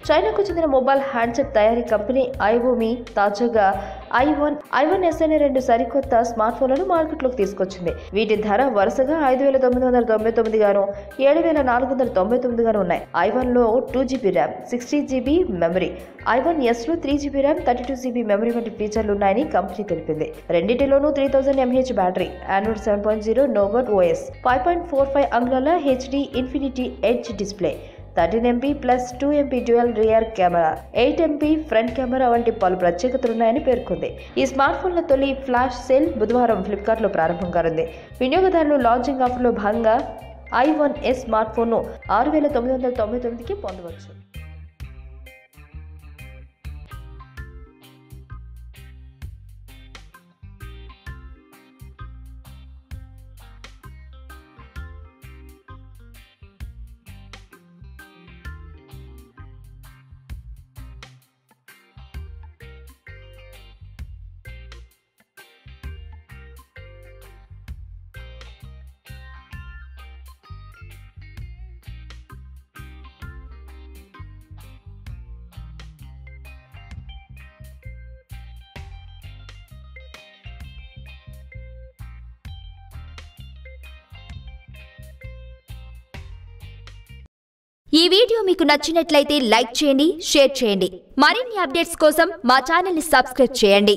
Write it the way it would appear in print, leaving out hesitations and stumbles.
చైనాకు చెందిన mobile handset తయారీ కంపెనీ ivoomi తాజాగా i1s అనే 2 సరికొత్త స్మార్ట్ ఫోన్లను మార్కెట్లోకి తీసుకొచ్చింది. వీటి ధర వరుసగా 5,999 గాను 7,499 గాను ఉన్నాయి. i1లో 2GB RAM, 60GB memory, i1s లో 3GB ర్యామ్, 32GB మెమరీ వంటి ఫీచర్లు ఉన్నాయని కంపెనీ తెలిపింది. రెండింటిలోనూ 3000 mAh బ్యాటరీ, Android 7.0 నోవట్ OS, 5.45 అంగుళాల HD infinity edge display, 13MP plus 2MP dual rear camera, 8MP front camera వంటి పలు ప్రత్యేకతలున్నాయని పేర్కొంది. ఈ స్మార్ట్ ఫోన్ల తొలి ఫ్లాష్ సేల్ బుధవారం ఫ్లిప్కార్ట్లో ప్రారంభం కానుంది. వినియోగదారులు లాంచింగ్ ఆఫర్లో భాగంగా i1s స్మార్ట్ ఫోన్ను 6,999కి పొందవచ్చు. ఈ వీడియో మీకు నచ్చినట్లయితే లైక్ చేయండి, షేర్ చేయండి. మరిన్ని అప్డేట్స్ కోసం మా ఛానల్ ని సబ్స్క్రైబ్ చేయండి.